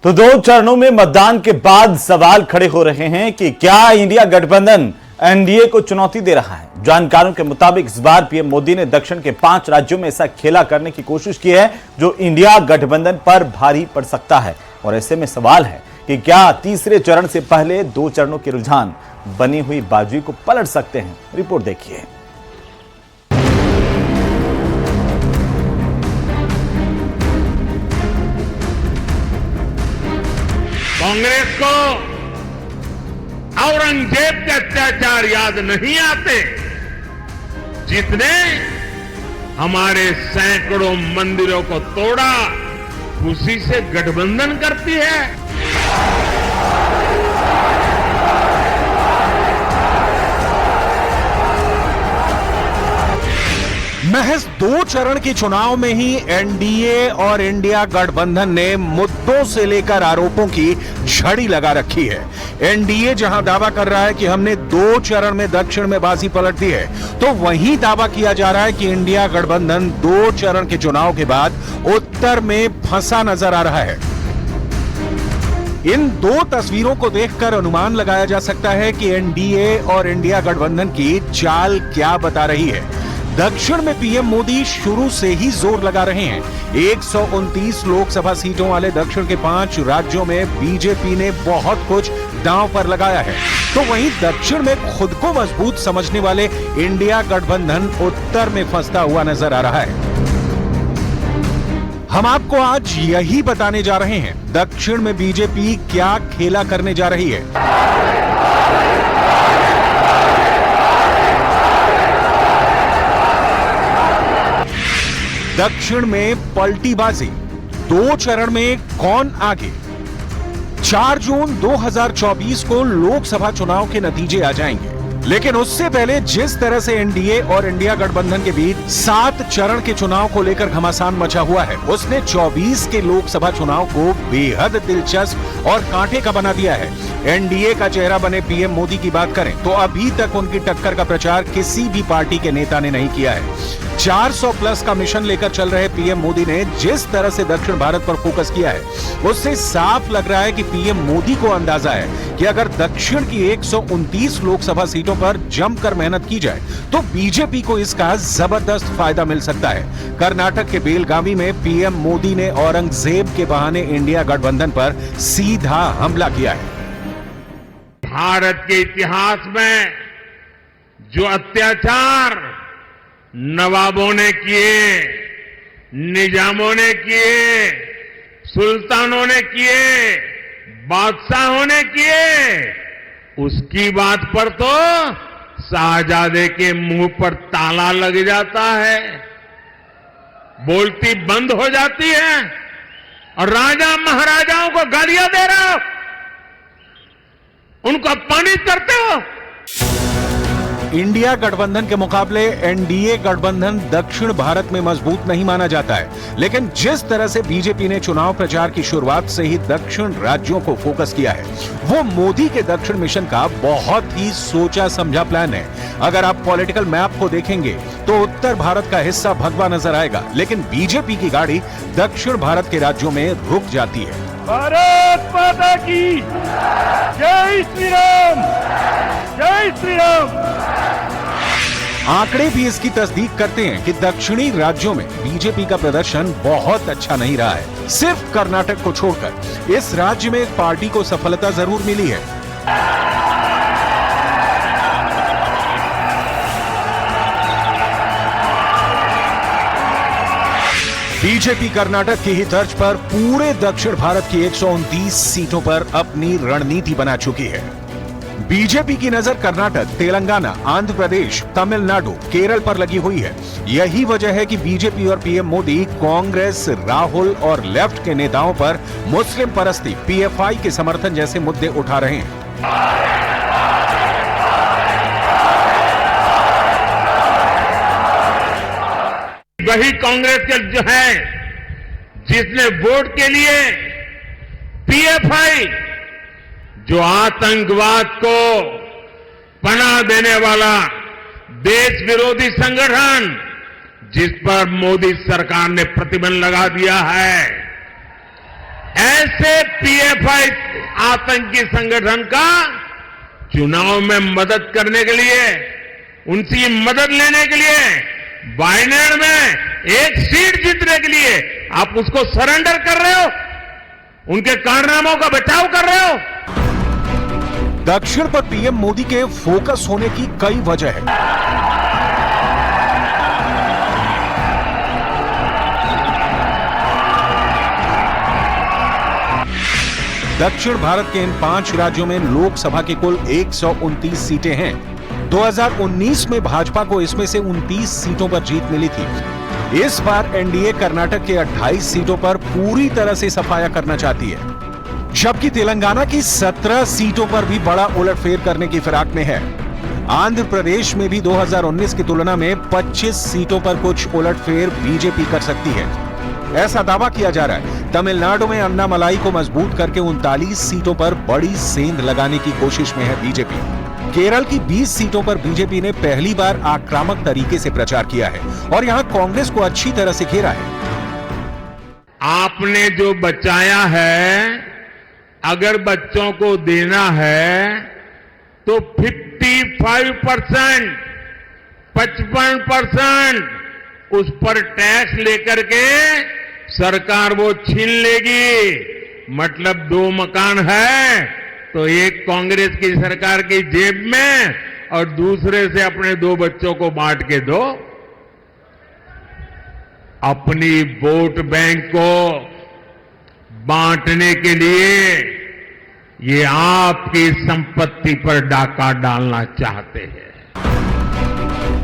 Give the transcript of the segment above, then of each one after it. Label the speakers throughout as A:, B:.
A: तो दो चरणों में मतदान के बाद सवाल खड़े हो रहे हैं कि क्या इंडिया गठबंधन एनडीए को चुनौती दे रहा है। जानकारों के मुताबिक इस बार पीएम मोदी ने दक्षिण के 5 राज्यों में ऐसा खेला करने की कोशिश की है जो इंडिया गठबंधन पर भारी पड़ सकता है। और ऐसे में सवाल है कि क्या तीसरे चरण से पहले 2 चरणों के रुझान बनी हुई बाजी को पलट सकते हैं। रिपोर्ट देखिए।
B: कांग्रेस को औरंगजेब के अत्याचार याद नहीं आते जिसने हमारे सैकड़ों मंदिरों को तोड़ा, उसी से गठबंधन करती है।
C: महज 2 चरण के चुनाव में ही एनडीए और इंडिया गठबंधन ने मुद्दों से लेकर आरोपों की झड़ी लगा रखी है। एनडीए जहां दावा कर रहा है कि हमने 2 चरण में दक्षिण में बाजी पलट दी है, तो वहीं दावा किया जा रहा है कि इंडिया गठबंधन 2 चरण के चुनाव के बाद उत्तर में फंसा नजर आ रहा है। इन 2 तस्वीरों को देखकर अनुमान लगाया जा सकता है कि एनडीए और इंडिया गठबंधन की चाल क्या बता रही है। दक्षिण में पीएम मोदी शुरू से ही जोर लगा रहे हैं। 129 लोकसभा सीटों वाले दक्षिण के 5 राज्यों में बीजेपी ने बहुत कुछ दांव पर लगाया है, तो वहीं दक्षिण में खुद को मजबूत समझने वाले इंडिया गठबंधन उत्तर में फंसता हुआ नजर आ रहा है। हम आपको आज यही बताने जा रहे हैं, दक्षिण में बीजेपी क्या खेला करने जा रही है। दक्षिण में पलटी बाजी, 2 चरण में कौन आगे। 4 जून 2024 को लोकसभा चुनाव के नतीजे आ जाएंगे, लेकिन उससे पहले जिस तरह से एनडीए और इंडिया गठबंधन के बीच 7 चरण के चुनाव को लेकर घमासान मचा हुआ है, उसने 24 के लोकसभा चुनाव को बेहद दिलचस्प और कांटे का बना दिया है। एनडीए का चेहरा बने पीएम मोदी की बात करें तो अभी तक उनकी टक्कर का प्रचार किसी भी पार्टी के नेता ने नहीं किया है। 400 प्लस का मिशन लेकर चल रहे पीएम मोदी ने जिस तरह से दक्षिण भारत पर फोकस किया है, उससे साफ लग रहा है कि पीएम मोदी को अंदाजा है कि अगर दक्षिण की 129 लोकसभा सीटों पर जमकर मेहनत की जाए तो बीजेपी को इसका जबरदस्त फायदा मिल सकता है। कर्नाटक के बेलगावी में पीएम मोदी ने औरंगजेब के बहाने इंडिया गठबंधन पर सीधा हमला किया है।
B: भारत के इतिहास में जो अत्याचार नवाबों ने किए, निजामों ने किए, सुल्तानों ने किए, बादशाहों ने किए, उसकी बात पर तो शाहजादे के मुंह पर ताला लग जाता है, बोलती बंद हो जाती है और राजा महाराजाओं को गालियां दे रहे हो, उनको अपमानित करते हो।
C: इंडिया गठबंधन के मुकाबले एनडीए गठबंधन दक्षिण भारत में मजबूत नहीं माना जाता है, लेकिन जिस तरह से बीजेपी ने चुनाव प्रचार की शुरुआत से ही दक्षिण राज्यों को फोकस किया है, वो मोदी के दक्षिण मिशन का बहुत ही सोचा समझा प्लान है। अगर आप पॉलिटिकल मैप को देखेंगे तो उत्तर भारत का हिस्सा भगवा नजर आएगा, लेकिन बीजेपी की गाड़ी दक्षिण भारत के राज्यों में रुक जाती है।
D: भारत माता की जय श्री राम, जय श्री राम।
C: आंकड़े भी इसकी तस्दीक करते हैं कि दक्षिणी राज्यों में बीजेपी का प्रदर्शन बहुत अच्छा नहीं रहा है। सिर्फ कर्नाटक को छोड़कर इस राज्य में एक पार्टी को सफलता जरूर मिली है। बीजेपी कर्नाटक की ही तर्ज पर पूरे दक्षिण भारत की 129 सीटों पर अपनी रणनीति बना चुकी है। बीजेपी की नजर कर्नाटक, तेलंगाना, आंध्र प्रदेश, तमिलनाडु, केरल पर लगी हुई है। यही वजह है कि बीजेपी और पीएम मोदी कांग्रेस, राहुल और लेफ्ट के नेताओं पर मुस्लिम परस्ती, पीएफआई के समर्थन जैसे मुद्दे उठा रहे हैं।
B: वही कांग्रेस के जो है जिसने वोट के लिए पीएफआई, जो आतंकवाद को पनाह देने वाला देश विरोधी संगठन, जिस पर मोदी सरकार ने प्रतिबंध लगा दिया है, ऐसे पीएफआई आतंकी संगठन का चुनाव में मदद करने के लिए, उनकी मदद लेने के लिए, वायनाड में एक सीट जीतने के लिए आप उसको सरेंडर कर रहे हो, उनके कारनामों का बचाव कर रहे हो।
C: दक्षिण पर पीएम मोदी के फोकस होने की कई वजह है। दक्षिण भारत के इन 5 राज्यों में लोकसभा की कुल 129 सीटें हैं। 2019 में भाजपा को इसमें से 29 सीटों पर जीत मिली थी। इस बार एनडीए कर्नाटक के 28 सीटों पर पूरी तरह से सफाया करना चाहती है, जबकि तेलंगाना की 17 सीटों पर भी बड़ा उलटफेर करने की फिराक में है। आंध्र प्रदेश में भी 2019 की तुलना में 25 सीटों पर कुछ उलटफेर बीजेपी कर सकती है, ऐसा दावा किया जा रहा है। तमिलनाडु में अन्नामलाई को मजबूत करके 39 सीटों पर बड़ी सेंध लगाने की कोशिश में है बीजेपी। केरल की 20 सीटों पर बीजेपी ने पहली बार आक्रामक तरीके से प्रचार किया है और यहां कांग्रेस को अच्छी तरह से घेरा है।
B: आपने जो बचाया है, अगर बच्चों को देना है तो 55%, 55% उस पर टैक्स लेकर के सरकार वो छीन लेगी। मतलब 2 मकान है तो एक कांग्रेस की सरकार की जेब में और दूसरे से अपने 2 बच्चों को बांट के दो। अपनी वोट बैंक को बांटने के लिए ये आपकी संपत्ति पर डाका डालना चाहते हैं।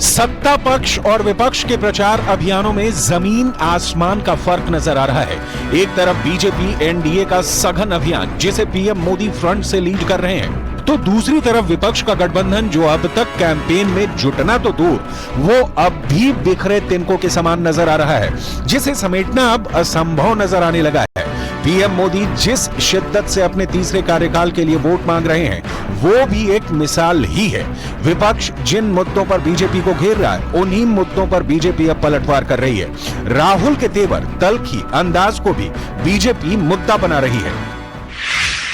C: सत्ता पक्ष और विपक्ष के प्रचार अभियानों में जमीन आसमान का फर्क नजर आ रहा है। एक तरफ बीजेपी एनडीए का सघन अभियान जिसे पीएम मोदी फ्रंट से लीड कर रहे हैं, तो दूसरी तरफ विपक्ष का गठबंधन जो अब तक कैंपेन में जुटना तो दूर, वो अब भी बिखरे तिनकों के समान नजर आ रहा है, जिसे समेटना अब असंभव नजर आने लगा है। पीएम मोदी जिस शिद्दत से अपने तीसरे कार्यकाल के लिए वोट मांग रहे हैं, वो भी एक मिसाल ही है। विपक्ष जिन मुद्दों पर बीजेपी को घेर रहा है, उन्हीं मुद्दों पर बीजेपी अब पलटवार कर रही है। राहुल के तेवर, तल्खी अंदाज को भी बीजेपी मुद्दा बना रही है।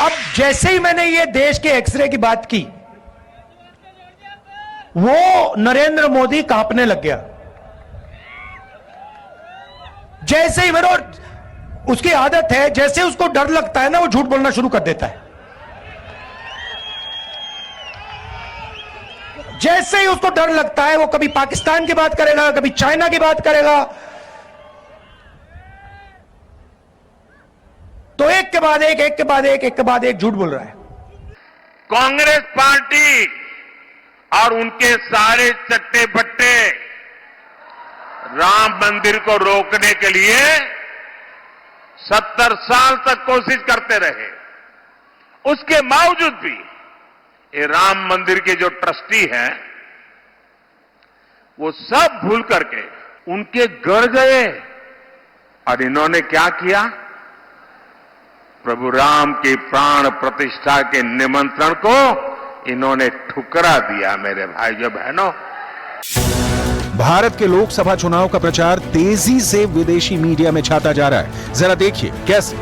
E: अब जैसे ही मैंने ये देश के एक्सरे की बात की, वो नरेंद्र मोदी कांपने लग गया। जैसे ही मेरे, उसकी आदत है, जैसे उसको डर लगता है ना, वो झूठ बोलना शुरू कर देता है। जैसे ही उसको डर लगता है, वो कभी पाकिस्तान की बात करेगा, कभी चाइना की बात करेगा। तो एक के बाद एक, एक के बाद एक, एक के बाद एक झूठ बोल रहा है।
B: कांग्रेस पार्टी और उनके सारे चट्टे बट्टे राम मंदिर को रोकने के लिए 70 साल तक कोशिश करते रहे। उसके बावजूद भी ये राम मंदिर के जो ट्रस्टी हैं, वो सब भूल करके उनके गढ़ गए और इन्होंने क्या किया? प्रभु राम की प्राण प्रतिष्ठा के निमंत्रण को इन्होंने ठुकरा दिया। मेरे भाइयों बहनों,
C: भारत के लोकसभा चुनाव का प्रचार तेजी से विदेशी मीडिया में छाता जा रहा है। जरा देखिए कैसे।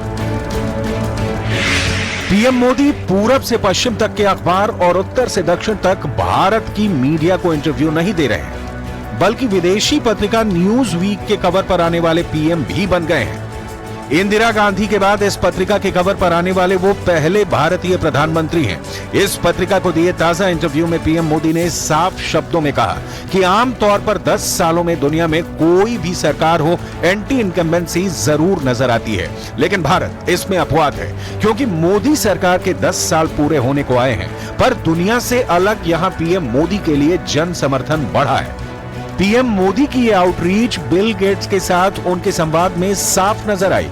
C: पीएम मोदी पूरब से पश्चिम तक के अखबार और उत्तर से दक्षिण तक भारत की मीडिया को इंटरव्यू नहीं दे रहे हैं, बल्कि विदेशी पत्रिका न्यूज वीक के कवर पर आने वाले पीएम भी बन गए हैं। इंदिरा गांधी के बाद इस पत्रिका के कवर पर आने वाले वो पहले भारतीय प्रधानमंत्री हैं। इस पत्रिका को दिए ताजा इंटरव्यू में पीएम मोदी ने साफ शब्दों में कहा कि आमतौर पर 10 सालों में दुनिया में कोई भी सरकार हो, एंटी इनकम्बेंसी जरूर नजर आती है, लेकिन भारत इसमें अपवाद है, क्योंकि मोदी सरकार के 10 साल पूरे होने को आए हैं। पर दुनिया से अलग यहां पीएम मोदी के लिए जन समर्थन बढ़ा है। पीएम मोदी की ये आउटरीच बिल गेट्स के साथ उनके संवाद में साफ नजर आई,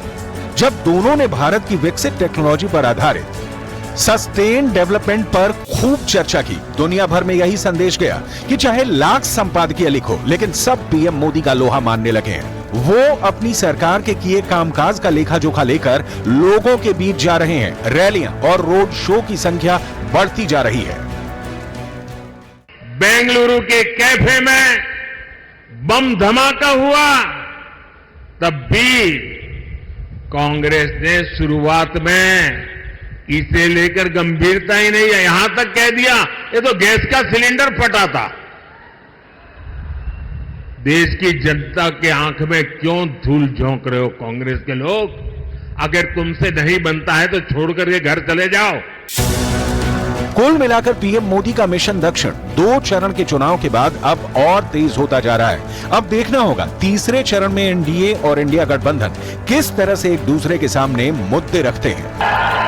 C: जब दोनों ने भारत की विकसित टेक्नोलॉजी पर आधारित सस्टेन डेवलपमेंट पर खूब चर्चा की। दुनिया भर में यही संदेश गया कि चाहे लाख संपादकीय लिखो, लेकिन सब पीएम मोदी का लोहा मानने लगे हैं। वो अपनी सरकार के किए कामकाज का लेखा जोखा लेकर लोगों के बीच जा रहे हैं। रैलियां और रोड शो की संख्या बढ़ती जा रही है।
B: बेंगलुरु के कैफे में बम धमाका हुआ, तब भी कांग्रेस ने शुरुआत में इसे लेकर गंभीरता ही नहीं है, यहां तक कह दिया ये तो गैस का सिलेंडर फटा था। देश की जनता के आंख में क्यों धूल झोंक रहे हो कांग्रेस के लोग? अगर तुमसे नहीं बनता है तो छोड़ करके घर चले जाओ।
C: कुल मिलाकर पीएम मोदी का मिशन दक्षिण 2 चरण के चुनाव के बाद अब और तेज होता जा रहा है। अब देखना होगा तीसरे चरण में एनडीए और इंडिया गठबंधन किस तरह से एक दूसरे के सामने मुद्दे रखते हैं।